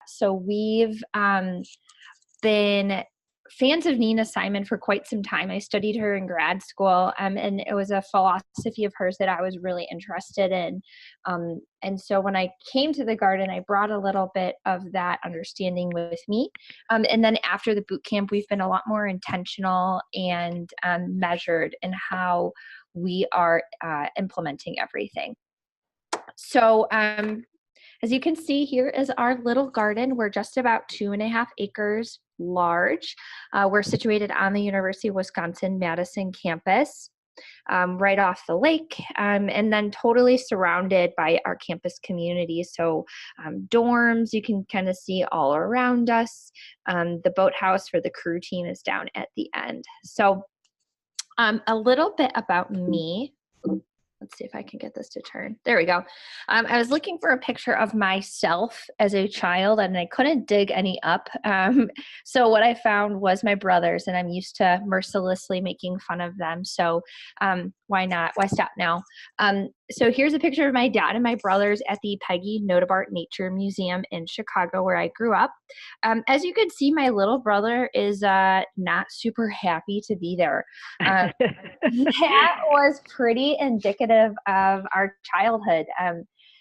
So we've been fans of Nina Simon for quite some time. I studied her in grad school, and it was a philosophy of hers that I was really interested in. And so when I came to the garden, I brought a little bit of that understanding with me. And then after the boot camp, we've been a lot more intentional and measured in how we are implementing everything. So as you can see, here is our little garden. We're just about 2.5 acres large. We're situated on the University of Wisconsin-Madison campus, right off the lake, and then totally surrounded by our campus community. So dorms, you can kind of see all around us. The boathouse for the crew team is down at the end. So a little bit about me. Let's see if I can get this to turn. There we go. I was looking for a picture of myself as a child, and I couldn't dig any up. So what I found was my brothers, and I'm used to mercilessly making fun of them. So why not? Why stop now? So here's a picture of my dad and my brothers at the Peggy Notabart Nature Museum in Chicago, where I grew up. As you can see, my little brother is not super happy to be there. That was pretty indicative of our childhood.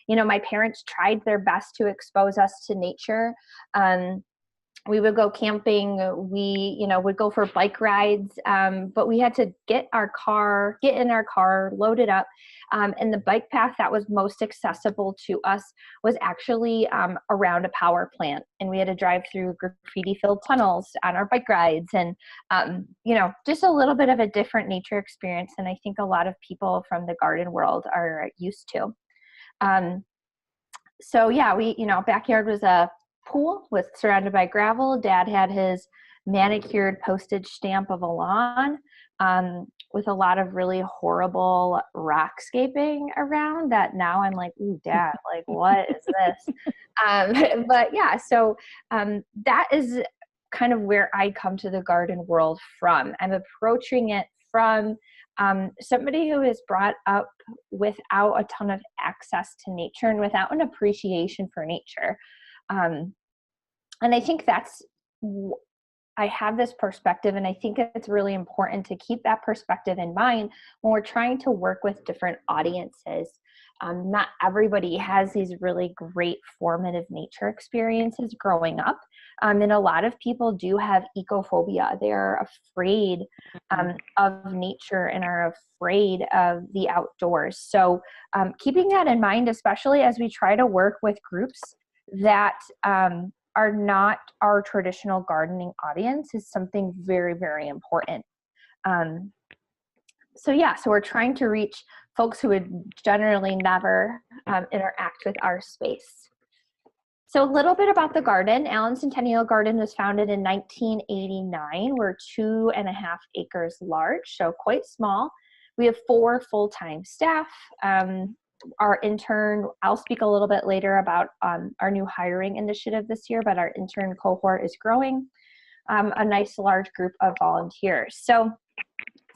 My parents tried their best to expose us to nature. We would go camping. We, would go for bike rides, but we had to get in our car, load it up. And the bike path that was most accessible to us was actually around a power plant. And we had to drive through graffiti-filled tunnels on our bike rides. And, just a little bit of a different nature experience than I think a lot of people from the garden world are used to. So yeah, backyard was a pool surrounded by gravel. Dad had his manicured postage stamp of a lawn with a lot of really horrible rockscaping around that now I'm like, ooh, Dad, like, what is this? But yeah, so that is kind of where I come to the garden world from. I'm approaching it from somebody who is brought up without a ton of access to nature and without an appreciation for nature. And I think I have this perspective, and I think it's really important to keep that perspective in mind when we're trying to work with different audiences. Not everybody has these really great formative nature experiences growing up. And a lot of people do have ecophobia. They're afraid of nature and are afraid of the outdoors. So keeping that in mind, especially as we try to work with groups that are not our traditional gardening audience, is something very, very important. So we're trying to reach folks who would generally never interact with our space. So a little bit about the garden. Elin Centennial Garden was founded in 1989. We're 2.5 acres large, so quite small. We have 4 full-time staff. Our intern, I'll speak a little bit later about our new hiring initiative this year, but our intern cohort is growing. A nice large group of volunteers. So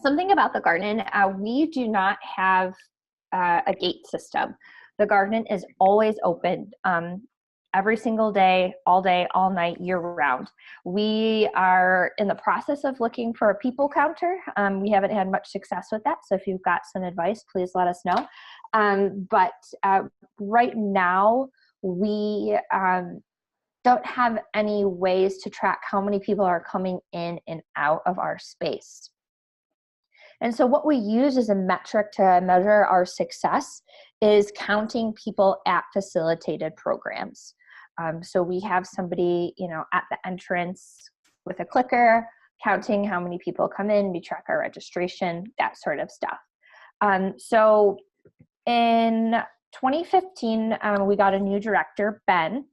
something about the garden, we do not have a gate system. The garden is always open every single day, all night, year round. We are in the process of looking for a people counter. We haven't had much success with that, so if you've got some advice, please let us know. But right now, we don't have any ways to track how many people are coming in and out of our space. And so what we use as a metric to measure our success is counting people at facilitated programs. So we have somebody, at the entrance with a clicker, counting how many people come in, we track our registration, that sort of stuff. So in 2015, we got a new director, Ben.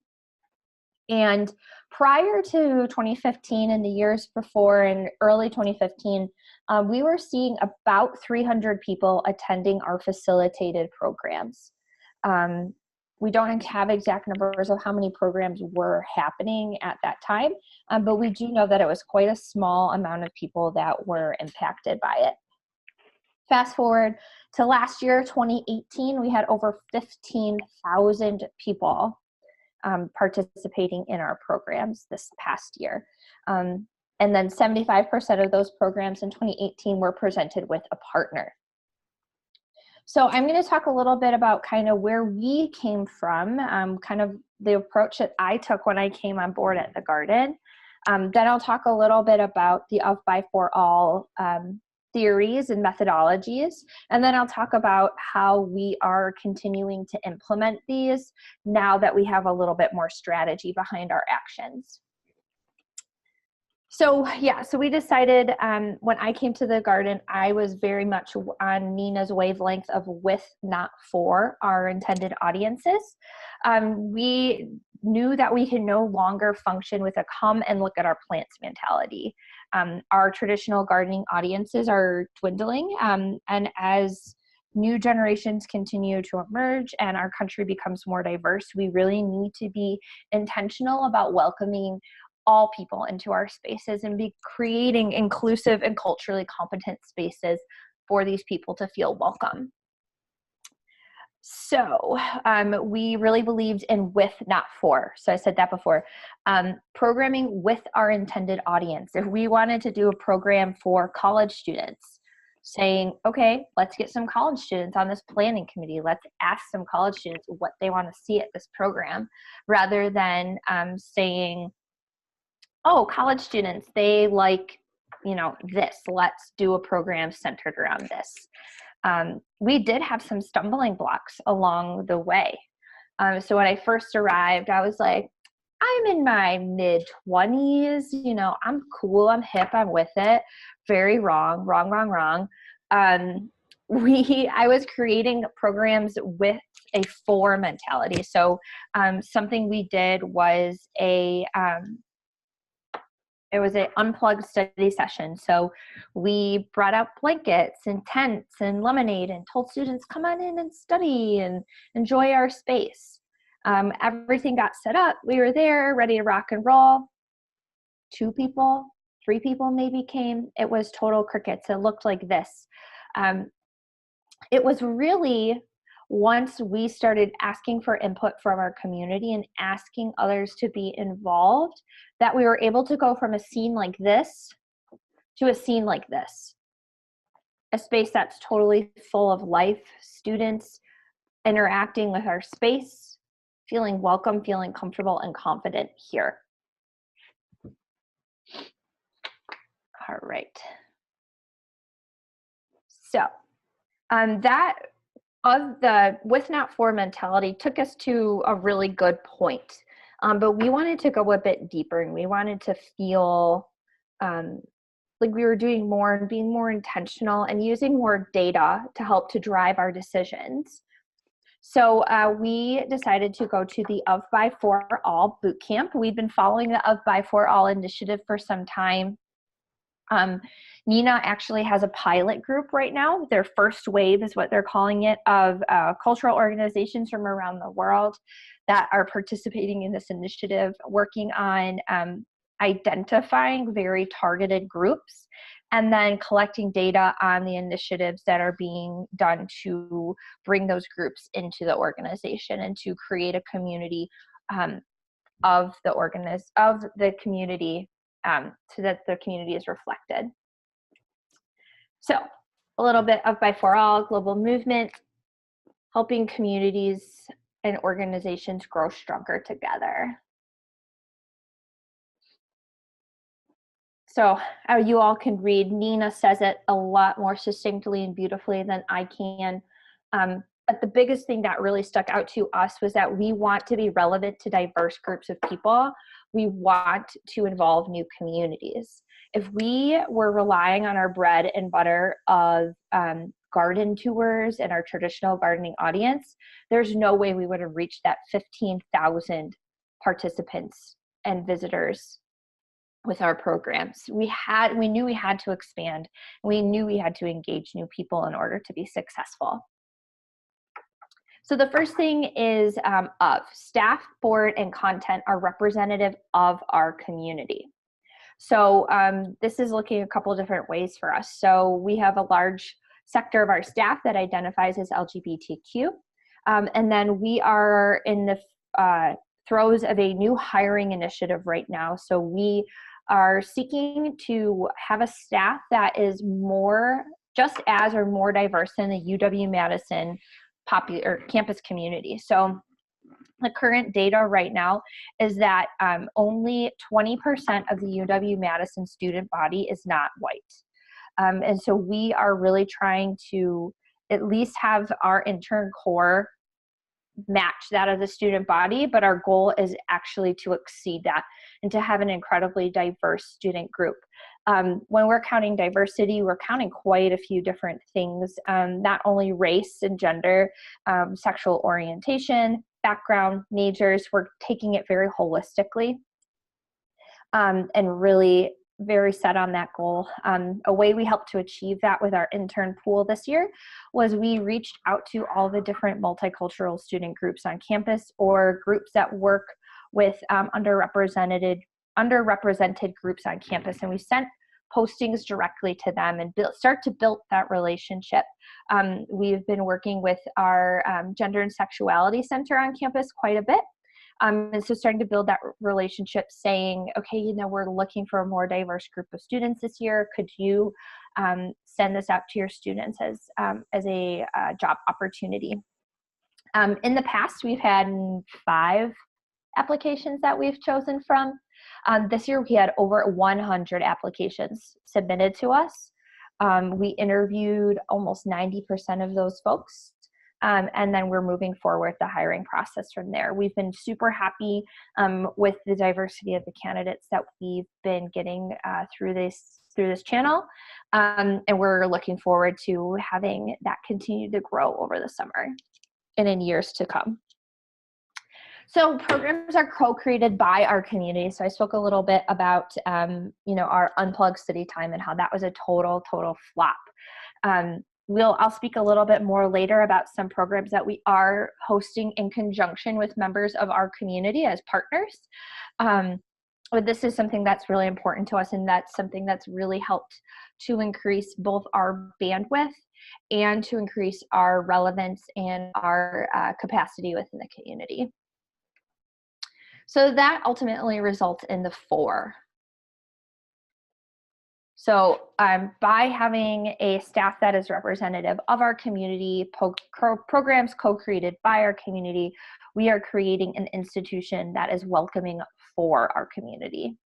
And prior to 2015 and the years before, in early 2015, we were seeing about 300 people attending our facilitated programs. We don't have exact numbers of how many programs were happening at that time, but we do know that it was quite a small amount of people that were impacted by it. Fast forward to last year, 2018, we had over 15,000 people participating in our programs this past year. And then 75% of those programs in 2018 were presented with a partner. So I'm going to talk a little bit about kind of where we came from, kind of the approach that I took when I came on board at the Garden. Then I'll talk a little bit about the of, by, for, all theories and methodologies. And then I'll talk about how we are continuing to implement these now that we have a little bit more strategy behind our actions. So yeah, so we decided when I came to the Garden, I was very much on Nina's wavelength of with, not for our intended audiences. We knew that we can no longer function with a come and look at our plants mentality. Our traditional gardening audiences are dwindling, and as new generations continue to emerge and our country becomes more diverse, we really need to be intentional about welcoming all people into our spaces and be creating inclusive and culturally competent spaces for these people to feel welcome. So we really believed in with, not for. So I said that before. Programming with our intended audience. If we wanted to do a program for college students, saying, okay, let's get some college students on this planning committee. Let's ask some college students what they want to see at this program, rather than saying, oh, college students, they like, this. Let's do a program centered around this. We did have some stumbling blocks along the way. So when I first arrived, I was like, I'm in my mid-20s, I'm cool, I'm hip, I'm with it. Very wrong. I was creating programs with a for mentality. So something we did was it was an unplugged study session. So we brought out blankets and tents and lemonade and told students, come on in and study and enjoy our space. Everything got set up. We were there, ready to rock and roll. 2 people, 3 people maybe came. It was total crickets. It looked like this. It was really, once we started asking for input from our community and asking others to be involved, that we were able to go from a scene like this to a scene like this. A space that's totally full of life, students interacting with our space, feeling welcome, feeling comfortable and confident here. All right. So that of the with, not for mentality took us to a really good point. But we wanted to go a bit deeper, and we wanted to feel like we were doing more and being more intentional and using more data to help to drive our decisions. So we decided to go to the Of, By, For, All boot camp. We've been following the Of, By, For, All initiative for some time. Nina actually has a pilot group right now. Their first wave is what they're calling it, of cultural organizations from around the world that are participating in this initiative, working on identifying very targeted groups and then collecting data on the initiatives that are being done to bring those groups into the organization and to create a community of the community so that the community is reflected. So a little bit of By, For, All, global movement, helping communities and organizations grow stronger together. So you all can read, Nina says it a lot more succinctly and beautifully than I can. But the biggest thing that really stuck out to us was that we want to be relevant to diverse groups of people. We want to involve new communities. If we were relying on our bread and butter of garden tours and our traditional gardening audience, there's no way we would have reached that 15,000 participants and visitors with our programs. We knew we had to expand. We knew we had to engage new people in order to be successful. So the first thing is staff, board, and content are representative of our community. So this is looking a couple of different ways for us. So we have a large sector of our staff that identifies as LGBTQ. And then we are in the throes of a new hiring initiative right now. So we are seeking to have a staff that is just as or more diverse than the UW-Madison campus community. So the current data right now is that only 20% of the UW-Madison student body is not white. And so we are really trying to at least have our intern core match that of the student body, but our goal is actually to exceed that and to have an incredibly diverse student group. When we're counting diversity, we're counting quite a few different things, not only race and gender, sexual orientation, background, majors. We're taking it very holistically and really very set on that goal. A way we helped to achieve that with our intern pool this year was we reached out to all the different multicultural student groups on campus or groups that work with underrepresented groups on campus, and we sent postings directly to them and start to build that relationship. We've been working with our Gender and Sexuality Center on campus quite a bit. And so starting to build that relationship, saying, okay, we're looking for a more diverse group of students this year. Could you send this out to your students as a job opportunity? In the past, we've had 5 applications that we've chosen from. This year, we had over 100 applications submitted to us. We interviewed almost 90% of those folks. And then we're moving forward the hiring process from there. We've been super happy with the diversity of the candidates that we've been getting through this channel, and we're looking forward to having that continue to grow over the summer and in years to come. So programs are co-created by our community. So I spoke a little bit about our unplugged study time and how that was a total flop. I'll speak a little bit more later about some programs that we are hosting in conjunction with members of our community as partners. But this is something that's really important to us, and that's something that's really helped to increase both our bandwidth and to increase our relevance and our capacity within the community. So that ultimately results in the 4. So by having a staff that is representative of our community, programs co-created by our community, we are creating an institution that is welcoming for our community.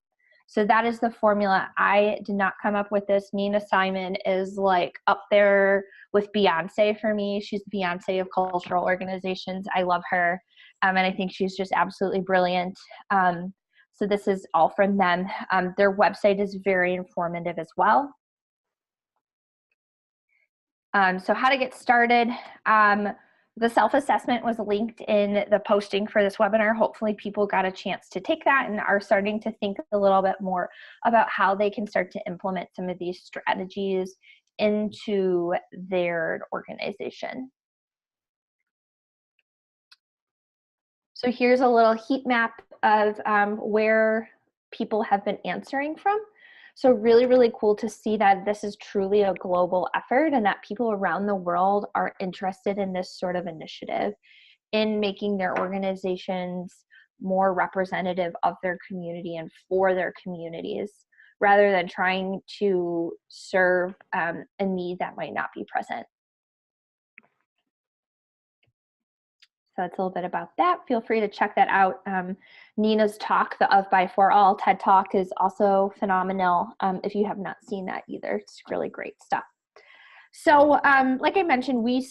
So that is the formula. I did not come up with this. Nina Simon is like up there with Beyonce for me. She's the Beyonce of cultural organizations. I love her. And I think she's just absolutely brilliant. So this is all from them. Their website is very informative as well. So how to get started. The self-assessment was linked in the posting for this webinar. Hopefully people got a chance to take that and are starting to think a little bit more about how they can start to implement some of these strategies into their organization. So here's a little heat map of where people have been answering from. So really, really cool to see that this is truly a global effort and that people around the world are interested in this sort of initiative in making their organizations more representative of their community and for their communities, rather than trying to serve a need that might not be present. So that's a little bit about that. Feel free to check that out. Nina's talk, the Of By For All TED Talk, is also phenomenal if you have not seen that either. It's really great stuff. So like I mentioned, we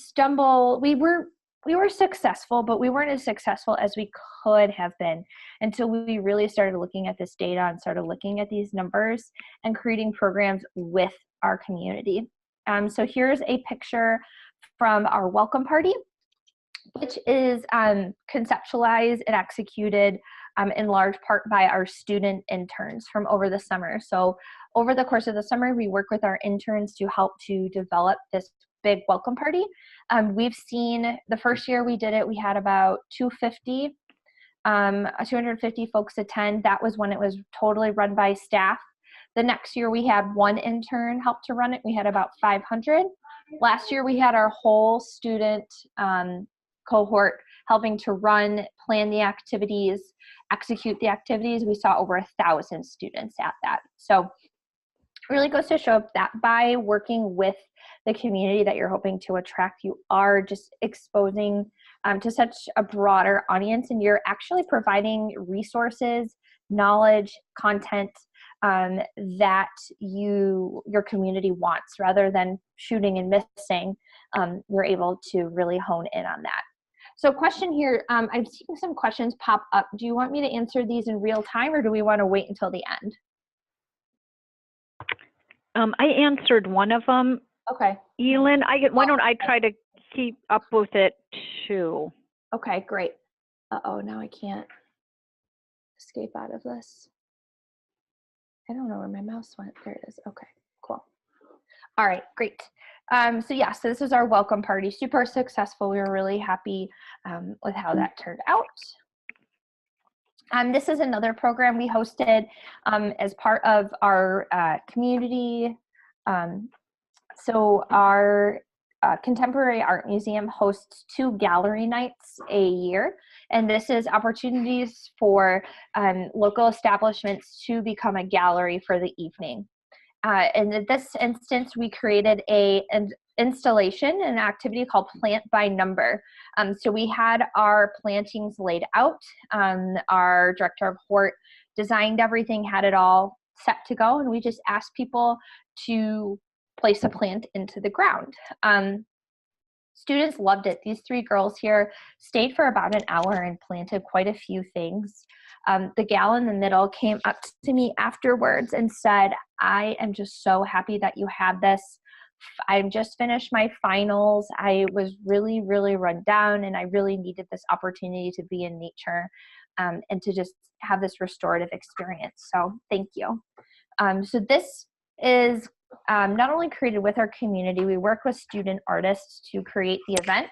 were successful, but we weren't as successful as we could have been until we really started looking at this data and started looking at these numbers and creating programs with our community. So here's a picture from our welcome party, which is conceptualized and executed in large part by our student interns from over the summer. So over the course of the summer, we work with our interns to help to develop this big welcome party. We've seen the first year we did it, we had about 250 folks attend. That was when it was totally run by staff. The next year we had 1 intern help to run it. We had about 500. Last year we had our whole student cohort helping to run, plan the activities, execute the activities. We saw over 1,000 students at that. So it really goes to show up that by working with the community that you're hoping to attract, you are just exposing to such a broader audience, and you're actually providing resources, knowledge, content that your community wants, rather than shooting and missing. You're able to really hone in on that. So question here, I'm seeing some questions pop up. Do you want me to answer these in real time, or do we want to wait until the end? I answered one of them. Okay. Elin, why don't I try to keep up with it too? Okay, great. Uh-oh, now I can't escape out of this. I don't know where my mouse went. There it is. Okay, cool. All right, great. So this is our welcome party. Super successful. We were really happy with how that turned out. This is another program we hosted as part of our community. So our Contemporary Art Museum hosts 2 gallery nights a year, and this is opportunities for local establishments to become a gallery for the evening. And in this instance, we created an installation, an activity called Plant by Number. So we had our plantings laid out. Our director of Hort designed everything, had it all set to go, and we just asked people to place a plant into the ground. Students loved it. These 3 girls here stayed for about an hour and planted quite a few things. The gal in the middle came up to me afterwards and said, I am just so happy that you had this. I just finished my finals. I was really, really run down, and I really needed this opportunity to be in nature and to just have this restorative experience. So thank you. So this is not only created with our community, we work with student artists to create the event.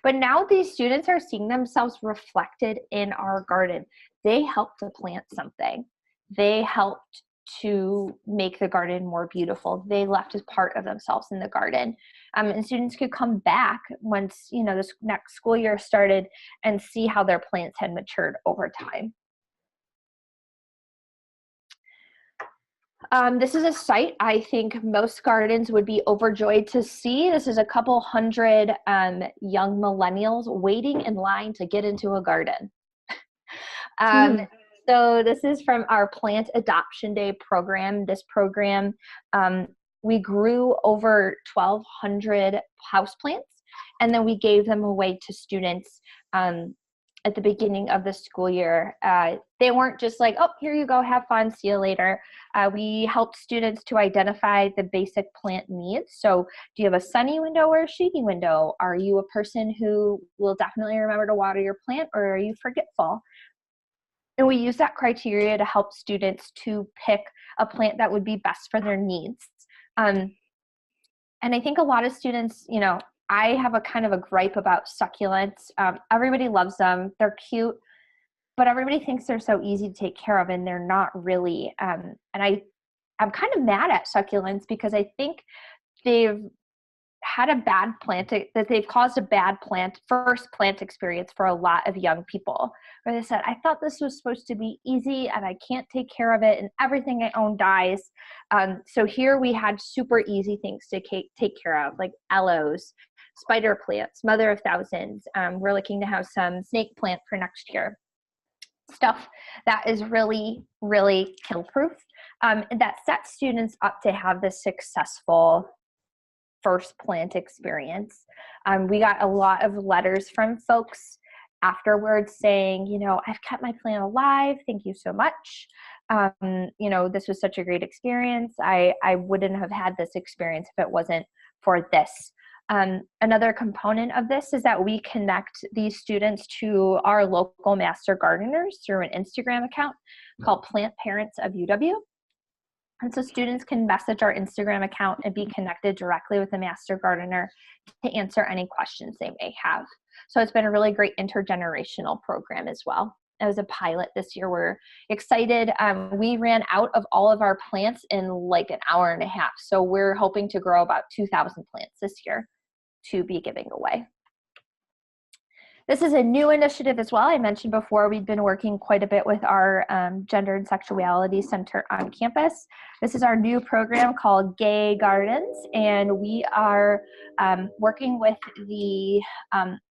But now these students are seeing themselves reflected in our garden. They helped to plant something. They helped to make the garden more beautiful. They left as part of themselves in the garden. And students could come back once, this next school year started and see how their plants had matured over time. This is a site I think most gardens would be overjoyed to see. This is a couple hundred young millennials waiting in line to get into a garden. So this is from our Plant Adoption Day program. This program, we grew over 1,200 houseplants, and then we gave them away to students at the beginning of the school year. They weren't just like, oh, here you go, have fun, see you later. We helped students to identify the basic plant needs. So do you have a sunny window or a shady window? Are you a person who will definitely remember to water your plant, or are you forgetful? And we use that criteria to help students to pick a plant that would be best for their needs. And I think a lot of students, I have a kind of a gripe about succulents. Everybody loves them. They're cute, but everybody thinks they're so easy to take care of, and they're not really. And I'm kind of mad at succulents because I think they've had a bad that they've caused a bad first plant experience for a lot of young people, where they said, I thought this was supposed to be easy and I can't take care of it and everything I own dies. So here we had super easy things to take care of, like aloes, spider plants, mother of thousands. We're looking to have some snake plant for next year. Stuff that is really, really kill proof. And that sets students up to have this successful first plant experience. We got a lot of letters from folks afterwards saying, I've kept my plant alive. Thank you so much. This was such a great experience. I wouldn't have had this experience if it wasn't for this. Another component of this is that we connect these students to our local master gardeners through an Instagram account called Plant Parents of UW. And so students can message our Instagram account and be connected directly with the master gardener to answer any questions they may have. So it's been a really great intergenerational program as well. It was a pilot this year. We're excited. We ran out of all of our plants in like an hour and a half. So we're hoping to grow about 2,000 plants this year to be giving away. This is a new initiative as well. I mentioned before, we've been working quite a bit with our Gender and Sexuality Center on campus. This is our new program called Gay Gardens, and we are working with the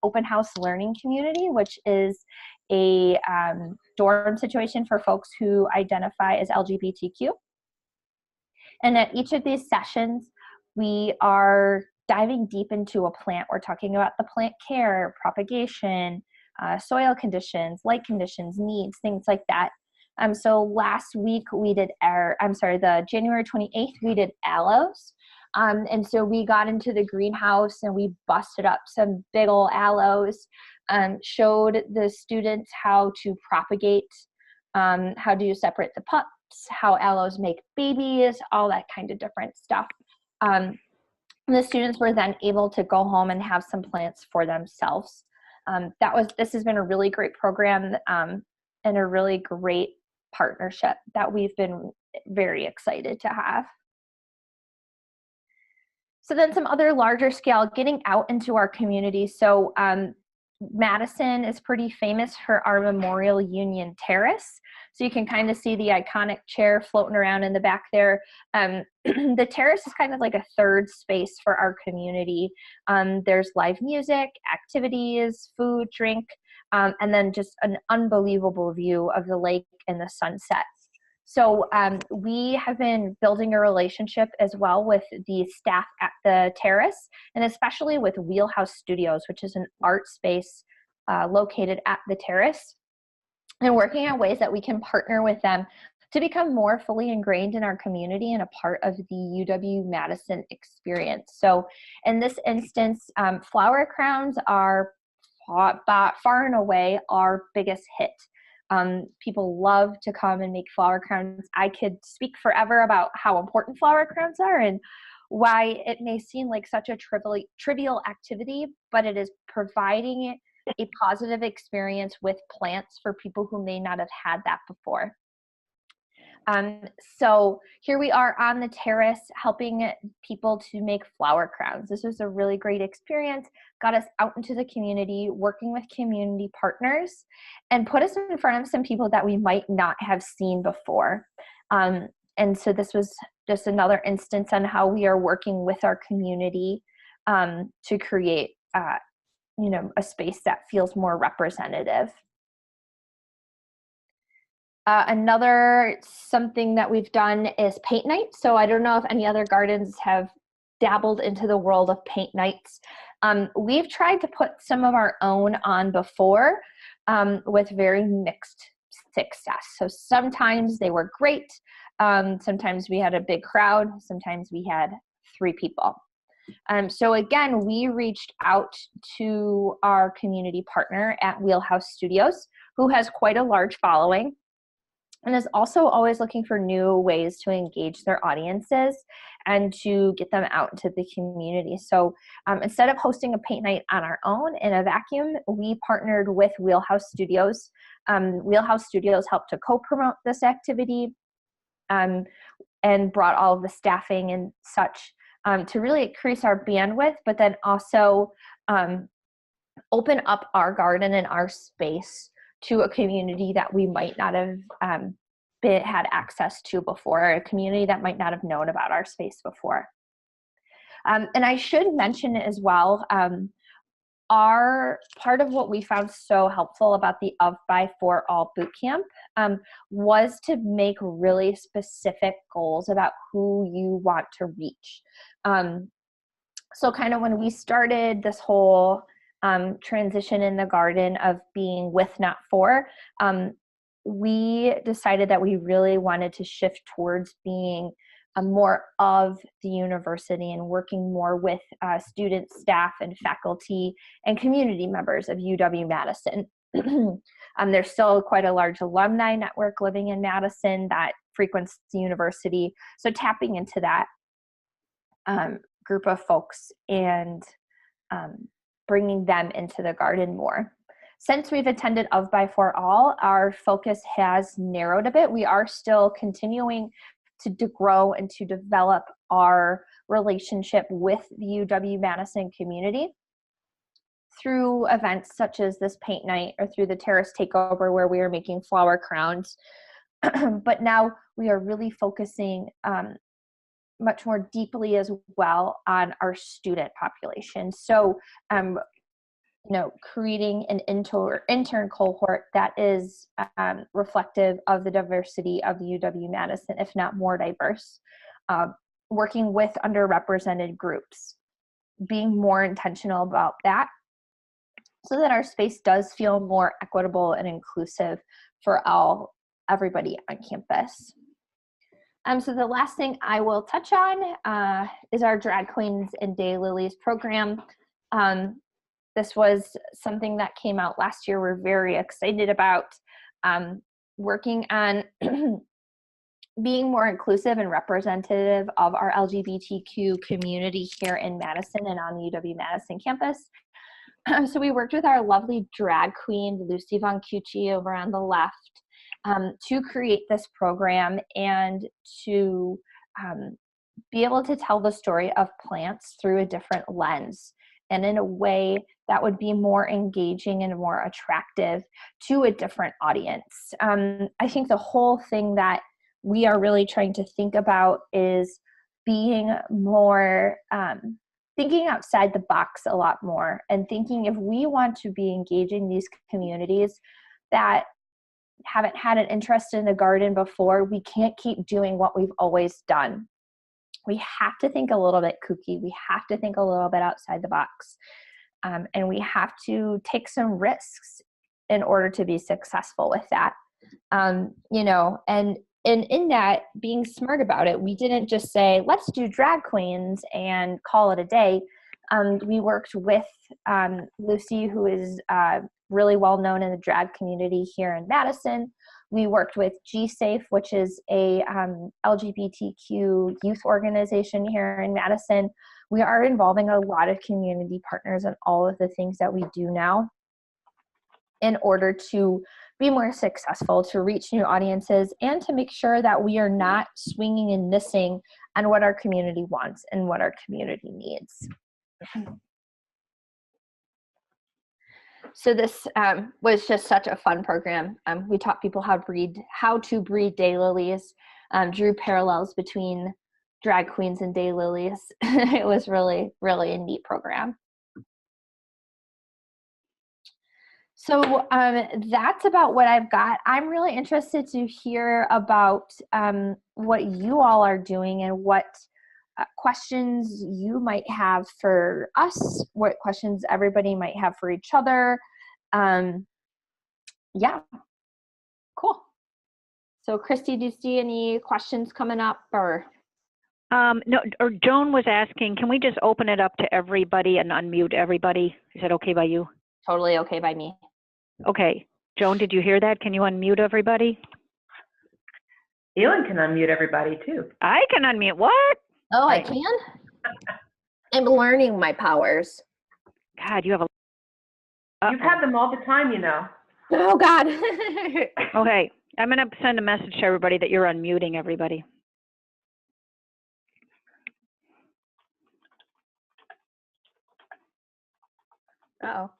open house learning community, which is a dorm situation for folks who identify as LGBTQ. And at each of these sessions, we are diving deep into a plant. We're talking about the plant care, propagation, soil conditions, light conditions, needs, things like that. So last week we did the January 28th, we did aloes. And so we got into the greenhouse and we busted up some big ol' aloes, showed the students how to propagate, how do you separate the pups, how aloes make babies, all that kind of different stuff. The students were then able to go home and have some plants for themselves. This has been a really great program and a really great partnership that we've been very excited to have. So then some other larger scale, getting out into our community. So Madison is pretty famous for our Memorial Union Terrace. So you can kind of see the iconic chair floating around in the back there. The terrace is kind of like a third space for our community. There's live music, activities, food, drink, and then just an unbelievable view of the lake and the sunset. So we have been building a relationship as well with the staff at the terrace, and especially with Wheelhouse Studios, which is an art space located at the terrace, and working on ways that we can partner with them to become more fully ingrained in our community and a part of the UW-Madison experience. So in this instance, flower crowns are far and away our biggest hit. People love to come and make flower crowns. I could speak forever about how important flower crowns are and why it may seem like such a trivial activity, but it is providing a positive experience with plants for people who may not have had that before. So here we are on the terrace helping people to make flower crowns. This was a really great experience, got us out into the community, working with community partners, and put us in front of some people that we might not have seen before. And so this was just another instance on how we are working with our community to create a space that feels more representative. Another something that we've done is paint night. So I don't know if any other gardens have dabbled into the world of paint nights. We've tried to put some of our own on before with very mixed success. So sometimes they were great. Sometimes we had a big crowd. Sometimes we had 3 people. So again, we reached out to our community partner at Wheelhouse Studios, who has quite a large following, and is also always looking for new ways to engage their audiences and to get them out into the community. So instead of hosting a paint night on our own in a vacuum, we partnered with Wheelhouse Studios. Wheelhouse Studios helped to co-promote this activity and brought all of the staffing and such to really increase our bandwidth, but then also open up our garden and our space to a community that we might not have had access to before, a community that might not have known about our space before. And I should mention as well, our part of what we found so helpful about the Of By For All bootcamp was to make really specific goals about who you want to reach. So kind of when we started this whole transition in the garden of being with, not for, we decided that we really wanted to shift towards being more of the university and working more with students, staff, and faculty and community members of UW-Madison. There's still quite a large alumni network living in Madison that frequents the university. So tapping into that group of folks and bringing them into the garden more. Since we've attended Of By For All, our focus has narrowed a bit. We are still continuing to grow and to develop our relationship with the UW-Madison community. through events such as this paint night or through the terrace takeover where we are making flower crowns. But now we are really focusing much more deeply as well on our student population. So, creating an intern cohort that is reflective of the diversity of the UW-Madison, if not more diverse, working with underrepresented groups, being more intentional about that so that our space does feel more equitable and inclusive for everybody on campus. So the last thing I will touch on is our Drag Queens and Daylilies program. This was something that came out last year. We're very excited about working on being more inclusive and representative of our LGBTQ community here in Madison and on the UW-Madison campus. So we worked with our lovely drag queen, Lucy Von Cucci, over on the left, to create this program and to be able to tell the story of plants through a different lens and in a way that would be more engaging and more attractive to a different audience. I think the whole thing that we are really trying to think about is being more, thinking outside the box a lot more, and thinking if we want to be engaging these communities that haven't had an interest in the garden before, we can't keep doing what we've always done. We have to think a little bit kooky. We have to think a little bit outside the box. And we have to take some risks in order to be successful with that. And in that, being smart about it, we didn't just say, let's do drag queens and call it a day. We worked with Lucy, who is really well known in the drag community here in Madison. We worked with G-Safe, which is a LGBTQ youth organization here in Madison. We are involving a lot of community partners in all of the things that we do now in order to be more successful, to reach new audiences, and to make sure that we are not swinging and missing on what our community wants and what our community needs. So this was just such a fun program. We taught people how to breed daylilies, drew parallels between drag queens and daylilies. It was really, really a neat program. So that's about what I've got. I'm really interested to hear about what you all are doing and what questions you might have for us, what questions everybody might have for each other. Yeah, cool. So Kristie, do you see any questions coming up or? No, or Joan was asking, can we just open it up to everybody and unmute everybody? Is that okay by you? Totally okay by me. Okay. Joan, did you hear that? Can you unmute everybody? Elin can unmute everybody too. I can unmute. What? Oh, I can? I'm learning my powers. God, you have a... You've had them all the time, you know. Oh, God. Okay. I'm going to send a message to everybody that you're unmuting everybody. Uh-oh.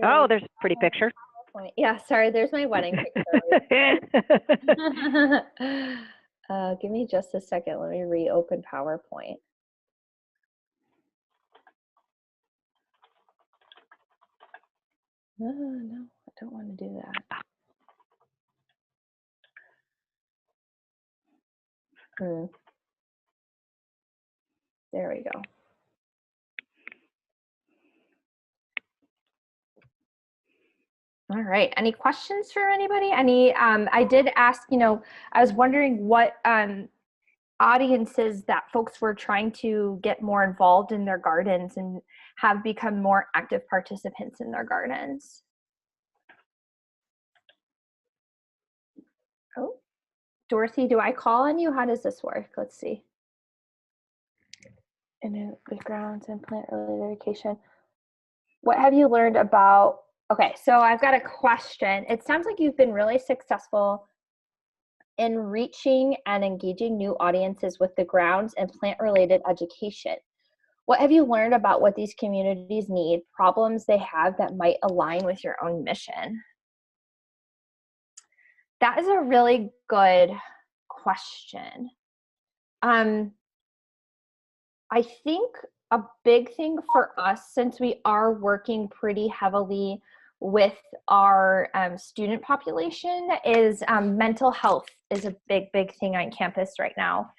Oh, there's a pretty picture. Yeah, sorry, there's my wedding picture. Give me just a second. Let me reopen PowerPoint. No, I don't want to do that. There we go. All right. Any questions for anybody? I did ask, I was wondering what audiences that folks were trying to get more involved in their gardens and have become more active participants in their gardens. Oh, Dorothy, do I call on you? How does this work? Let's see. In the grounds and plant related education. What have you learned about? Okay, so I've got a question. It sounds like you've been really successful in reaching and engaging new audiences with the grounds and plant-related education. What have you learned about what these communities need, problems they have that might align with your own mission? That is a really good question. I think a big thing for us, since we are working pretty heavily with our student population, is mental health is a big thing on campus right now,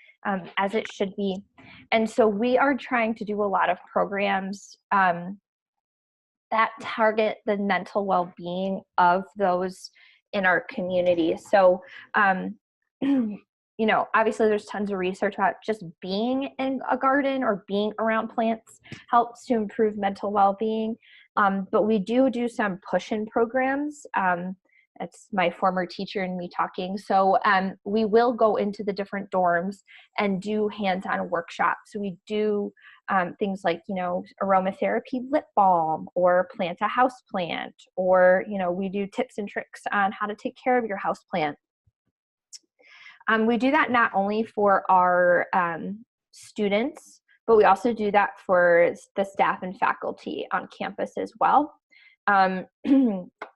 as it should be. And so we are trying to do a lot of programs that target the mental well-being of those in our community. So you know, obviously there's tons of research about just being in a garden or being around plants helps to improve mental well-being. But we do some push-in programs. That's my former teacher and me talking. So we will go into the different dorms and do hands-on workshops. So we do things like, you know, aromatherapy lip balm, or plant a house plant, or, you know, we do tips and tricks on how to take care of your house plant. We do that not only for our students, but we also do that for the staff and faculty on campus as well.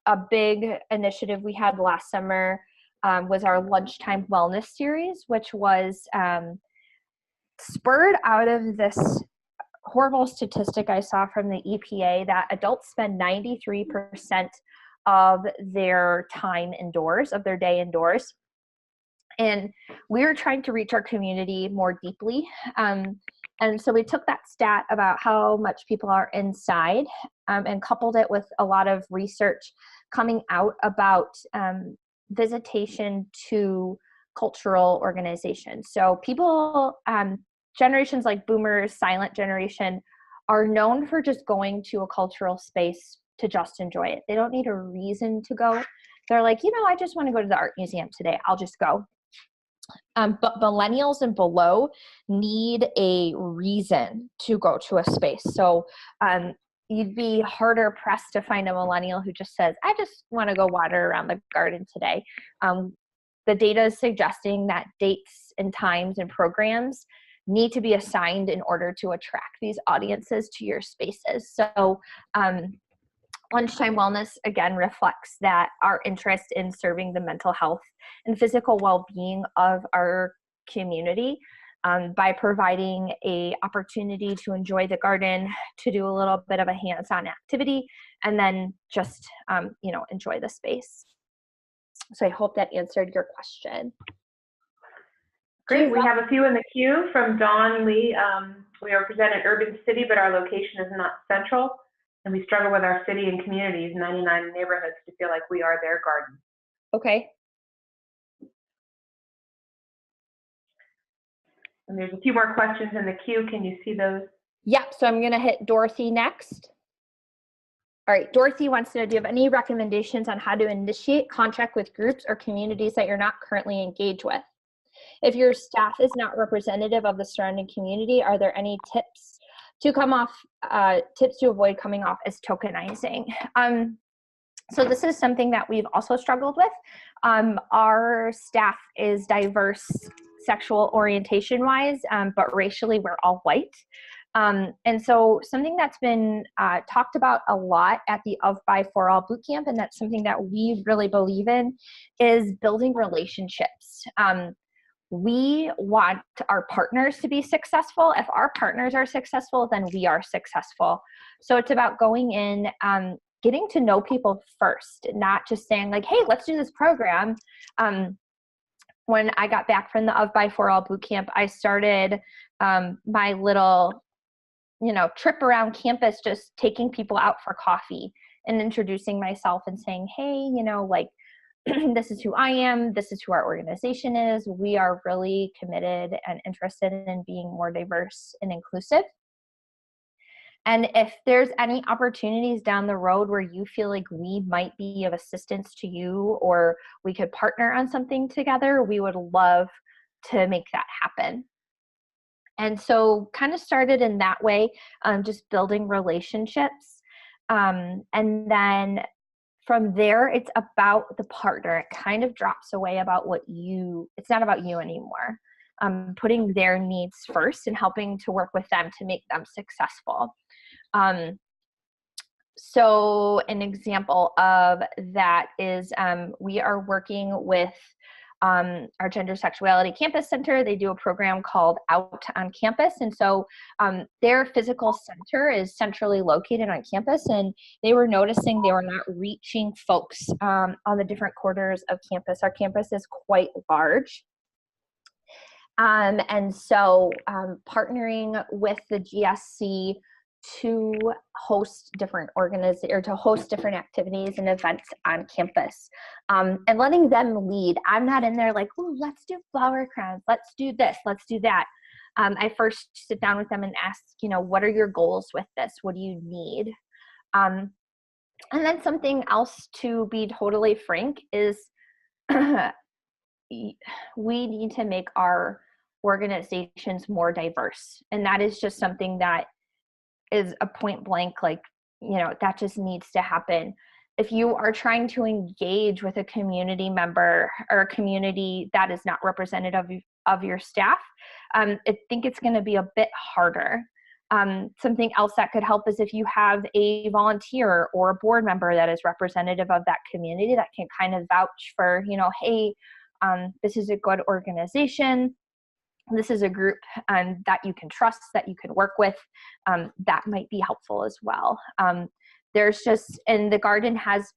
A big initiative we had last summer was our lunchtime wellness series, which was spurred out of this horrible statistic I saw from the EPA that adults spend 93% of their time indoors, of their day indoors. And we were trying to reach our community more deeply. And so we took that stat about how much people are inside and coupled it with a lot of research coming out about visitation to cultural organizations. So people, generations like boomers, silent generation, are known for just going to a cultural space to just enjoy it. They don't need a reason to go. They're like, you know, I just want to go to the art museum today. I'll just go. But millennials and below need a reason to go to a space. So you'd be harder pressed to find a millennial who just says, I just want to go water around the garden today. The data is suggesting that dates and times and programs need to be assigned in order to attract these audiences to your spaces. So lunchtime wellness, again, reflects that our interest in serving the mental health and physical well-being of our community by providing an opportunity to enjoy the garden, to do a little bit of a hands-on activity, and then just, you know, enjoy the space. So I hope that answered your question. Great. We have a few in the queue from Dawn Lee. We represent an urban city, but our location is not central. And we struggle with our city and communities, 99 neighborhoods, to feel like we are their garden. Okay. And there's a few more questions in the queue. Can you see those? Yep. So I'm going to hit Dorothy next. All right. Dorothy wants to know, do you have any recommendations on how to initiate contact with groups or communities that you're not currently engaged with? If your staff is not representative of the surrounding community, are there any tips to tips to avoid coming off as tokenizing? So this is something that we've also struggled with. Our staff is diverse sexual orientation wise, but racially we're all white. And so something that's been talked about a lot at the Of By For All bootcamp, and that's something that we really believe in, is building relationships. We want our partners to be successful. If our partners are successful, then we are successful. So it's about going in, getting to know people first, not just saying like, hey, let's do this program. When I got back from the Of By For All bootcamp, I started my little, you know, trip around campus, just taking people out for coffee and introducing myself and saying, hey, you know, like, this is who I am, this is who our organization is. We are really committed and interested in being more diverse and inclusive. And if there's any opportunities down the road where you feel like we might be of assistance to you, or we could partner on something together, we would love to make that happen. And so kind of started in that way, just building relationships. And then from there, it's about the partner. It kind of drops away about it's not about you anymore. putting their needs first and helping to work with them to make them successful. So an example of that is we are working with our Gender Sexuality Campus Center. They do a program called Out on Campus. And so their physical center is centrally located on campus, and they were noticing they were not reaching folks on the different corners of campus. Our campus is quite large. And so partnering with the GSC to host different different activities and events on campus, and letting them lead. I'm not in there like, oh, let's do flower crowns, let's do this, let's do that. I first sit down with them and ask, what are your goals with this? What do you need? And then something else, to be totally frank, is we need to make our organizations more diverse. And that is just something that is a point blank, that just needs to happen. If you are trying to engage with a community member or a community that is not representative of your staff, I think it's going to be a bit harder. Something else that could help is if you have a volunteer or a board member that is representative of that community that can kind of vouch for, hey, this is a good organization. This is a group that you can trust, that you can work with. That might be helpful as well. And the garden has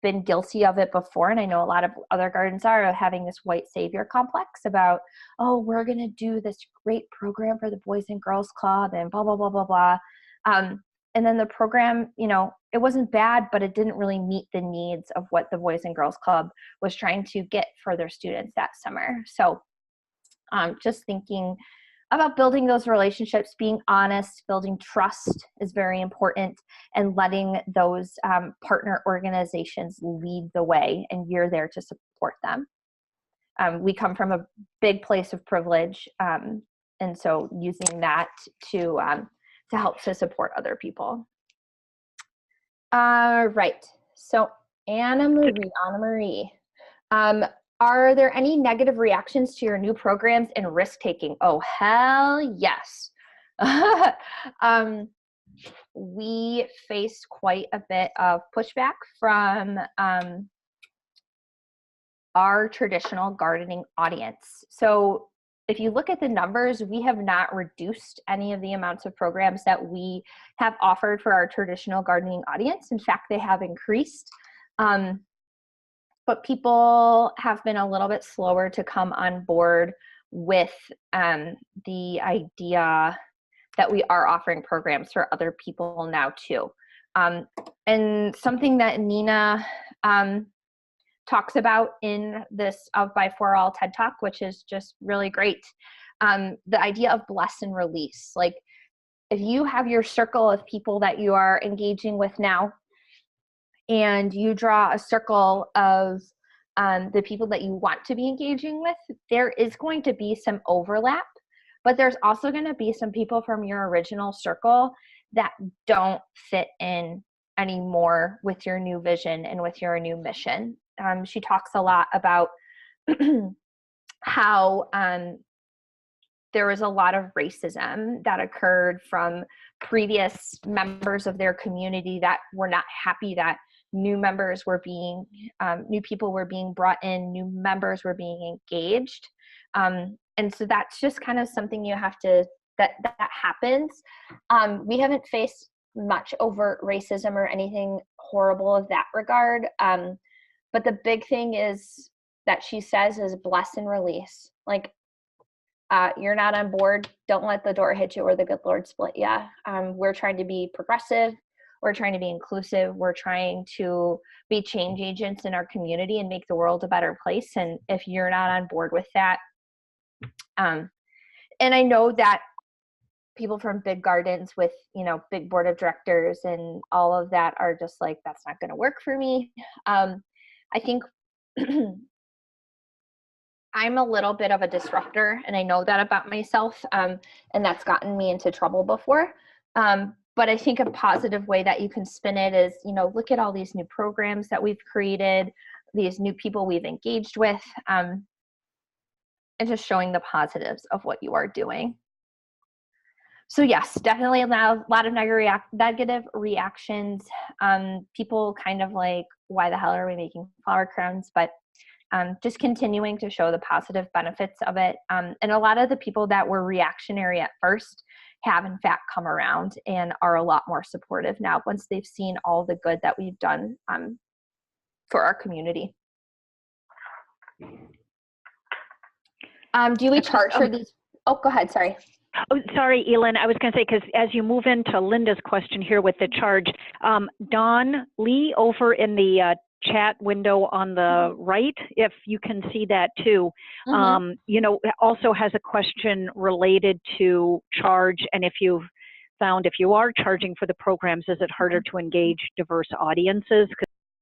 been guilty of it before, and I know a lot of other gardens are having this white savior complex about, oh, we're going to do this great program for the Boys and Girls Club and blah, blah, blah, blah, blah. And then the program, it wasn't bad, but it didn't really meet the needs of what the Boys and Girls Club was trying to get for their students that summer. So just thinking about building those relationships, being honest, building trust is very important, and letting those partner organizations lead the way, and you're there to support them. We come from a big place of privilege, and so using that to help to support other people. Right. So Anna Marie. Are there any negative reactions to your new programs and risk-taking? Oh, hell yes. We face quite a bit of pushback from our traditional gardening audience. So if you look at the numbers, we have not reduced any of the amounts of programs that we have offered for our traditional gardening audience. In fact, they have increased. But people have been a little bit slower to come on board with the idea that we are offering programs for other people now too. And something that Nina talks about in this Of By For All TED Talk, which is just really great, the idea of bless and release. Like, if you have your circle of people that you are engaging with now, and you draw a circle of the people that you want to be engaging with, there is going to be some overlap, but there's also going to be some people from your original circle that don't fit in anymore with your new vision and with your new mission. She talks a lot about how there was a lot of racism that occurred from previous members of their community that were not happy that new members were being, new people were being brought in, new members were being engaged. And so that's just kind of something you have to, that happens. We haven't faced much overt racism or anything horrible of that regard. But the big thing is that she says is bless and release. Like, you're not on board, don't let the door hit you or the good Lord split you. We're trying to be progressive. We're trying to be inclusive. We're trying to be change agents in our community and make the world a better place. And if you're not on board with that, and I know that people from big gardens with, big board of directors and all of that are just like, that's not going to work for me. I think I'm a little bit of a disruptor, and I know that about myself, and that's gotten me into trouble before. But I think a positive way that you can spin it is, look at all these new programs that we've created, these new people we've engaged with. and just showing the positives of what you are doing. So yes, definitely a lot of negative reactions. People kind of like, why the hell are we making flower crowns? But just continuing to show the positive benefits of it. And a lot of the people that were reactionary at first have in fact come around and are a lot more supportive now once they've seen all the good that we've done for our community. Do we charge for these? Oh, go ahead, sorry. Oh, sorry, Elin. I was going to say, because as you move into Linda's question here with the charge, Don Lee over in the chat window on the right, if you can see that too, you know, also has a question related to charge. And if you've found, if you are charging for the programs, is it harder to engage diverse audiences?